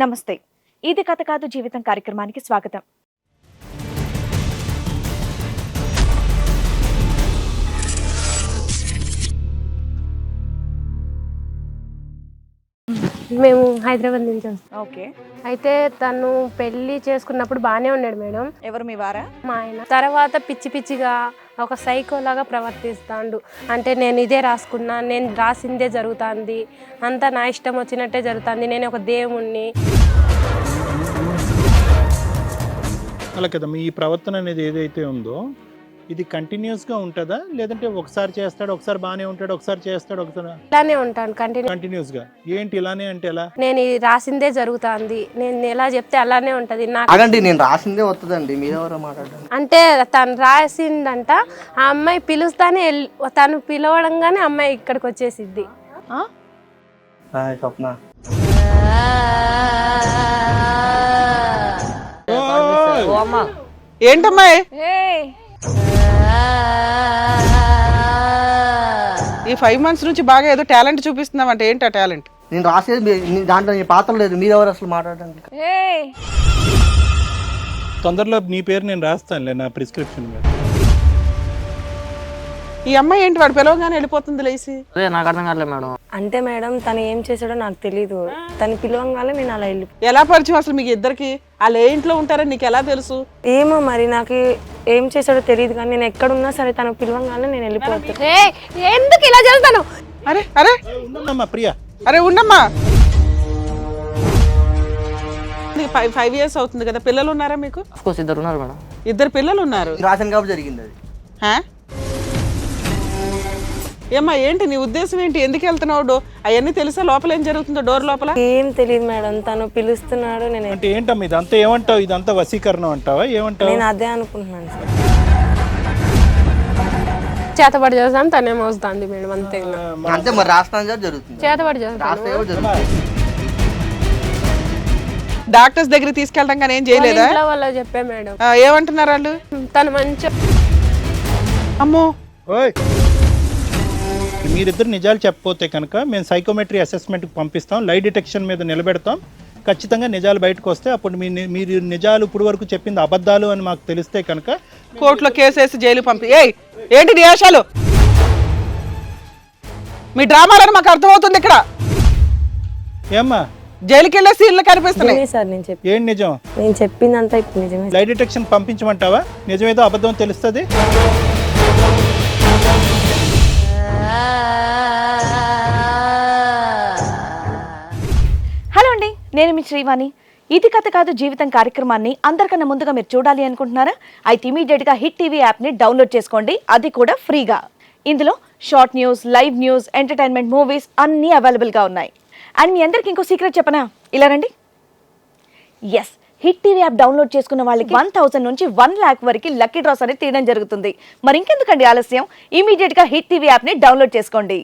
నమస్తే. ఇది కథ కాదు జీవితం కార్యక్రమానికి స్వాగతం. మేము హైదరాబాద్ నుంచి వస్తాం. ఓకే. అయితే తను పెళ్లి చేసుకున్నప్పుడు బాగానే ఉన్నాడు మేడం. ఎవరు మీ వారా? మా ఆయన తర్వాత పిచ్చి పిచ్చిగా ఒక సైకోలాగా ప్రవర్తిస్తాడు. అంటే నేను ఇదే రాసుకున్నా, నేను రాసిందే జరుగుతుంది, అంతా నా ఇష్టం వచ్చినట్టే జరుగుతుంది, నేను ఒక దేవుణ్ణి. అలా కదా మీ ప్రవర్తన అనేది ఏదైతే ఉందో ఇది కంటిన్యూస్గా ఉంటుందా, లేదంటే ఒకసారి చేస్తాడు ఒకసారి బాగానే ఉంటాడు ఒకసారి చేస్తాడు ఒకసారి ఇలానే ఉంటాను కంటిన్యూస్గా? ఏంటి ఇలానే అంటే ఎలా? నేను రాసిందే జరుగుతుంది, నేను ఎలా చెప్తే అలానే ఉంటది. అగండి నేను రాసిందే వస్తుందండి, మీరెవరో మాట్లాడండి. అంటే తను రాసిందంట, ఆ అమ్మాయి పిలుస్తానే తను పిలవడంగానే అమ్మాయి ఇక్కడికి వచ్చేసిద్ది. స్వప్న ఏంటమ్మా ఈ 5 months నుంచి బాగా ఏదో టాలెంట్ చూపిస్తున్నావు అంటే ఏంటి ఆ టాలెంట్? నేను రాసేది దాంట్లో నీ పాత్ర లేదు, మీరెవరు అసలు మాట్లాడడానికి? తొందరలో నీ పేరు నేను రాస్తానులే నా ప్రిస్క్రిప్షన్ మీద. ఈ అమ్మాయి ఏంటి వాడు పిలవగానే వెళ్ళిపోతుంది లేచి? అదే నాకు అర్థం కావట్లేదు మేడం. అంటే మేడం తను ఏం చేసాడో నాకు తెలీదు, తను పిలవంగానే నేను అలా వెళ్ళి. ఎలా పరిచయం అసలు మీకు ఇద్దరికి? వాళ్ళు ఏ ఇంట్లో ఉంటారని నీకు ఎలా తెలుసు? ఏమో మరి నాకు ఏం చేసాడో తెలియదు, కానీ నేను ఎక్కడున్నా సరే తను పిలవంగానే నేను వెళ్ళిపోతాను. ఎందుకు ఇలా చేస్తాను? అరే అరే ఉండమ్మా ప్రియా, అరే ఉండమ్మా. 5 years అవుతుంది కదా, పిల్లలు ఉన్నారా మీకు? ఆఫ్ కోర్స్ ఇద్దరు ఉన్నారు మేడం. 2 పిల్లలు ఉన్నారు. రాసిన కాబట్టి జరిగింది అది. ఏమ్మా ఏంటి నీ ఉద్దేశం ఏంటి? ఎందుకు వెళ్తున్నావు? అవన్నీ తెలుసా లోపల ఏం జరుగుతుందో? డోర్ లోపల ఏం తెలియదు మేడం, తను పిలుస్తున్నాడు. నేను అంటే ఏంటమ్మా ఇదంతా ఏమంటావు? ఇదంతా వశీకరణం అంటావా ఏమంటావు? నేను అదే అనుకుంటున్నాను సార్. చేతబడి చేస్తాను, తనే మోస్తుంది మేడం, అంతే. అంతే మరి, రాష్ట్రం జరుగుతుంది, చేతబడి చేస్తాను. రాష్ట్రం జరుగుతుంది. డాక్టర్స్ దగ్గరికి తీసుకెళ్ళడం కానీ ఏం చేయలేదా? వాళ్ళు చెప్పే మేడం. ఏమంటున్నారు వాళ్ళు? తను మంచి అమ్మో ఓయ్, మీరిద్దరు నిజాలు చెప్పపోతే కనుక మేము సైకోమెట్రీ అసెస్మెంట్కి పంపిస్తాం, లై డిటెక్షన్ మీద నిలబెడతాం. ఖచ్చితంగా నిజాలు బయటకు వస్తే అప్పుడు మీరు నిజాలు ఇప్పుడు వరకు చెప్పింది అబద్ధాలు అని మాకు తెలిస్తే కనుక కోర్టులో కేసేసి జైలు పంపి. ఏంటి నియాషాలు? మీ డ్రామాలని మాకు అర్థమవుతుంది. ఇక్కడ ఏమ్మా జైలుకి వెళ్ళే సీన్లు కనిపిస్తున్నాయి. సార్ నేను చెప్పి ఏం నిజం? నేను చెప్పిందంతా ఇప్పుడు నిజమే. లై డిటెక్షన్ పంపించమంటావా? నిజమేదో అబద్ధం తెలుస్తుంది. హలో అండి, నేను మీ శ్రీవాణి. ఇది కథ కాదు జీవితం కార్యక్రమాన్ని అందరికన్నా ముందుగా మీరు చూడాలి అనుకుంటున్నారా? అయితే ఇమీడియట్గా హిట్ టీవీ యాప్ని డౌన్లోడ్ చేసుకోండి, అది కూడా ఫ్రీగా. ఇందులో short news, live news, entertainment, movies అన్నీ అవైలబుల్గా ఉన్నాయి. అండ్ మీ అందరికి ఇంకో సీక్రెట్ చెప్పనా? ఇలా రండి. Yes, hit TV app download చేసుకున్న వాళ్ళకి 1000 నుంచి 1 lakh వరకు లక్కీ డ్రాస్ అనేది తీయడం జరుగుతుంది. మరి ఇంకెందుకండి ఆలస్యం? ఇమీడియట్గా హిట్ టీవీ యాప్ని డౌన్లోడ్ చేసుకోండి.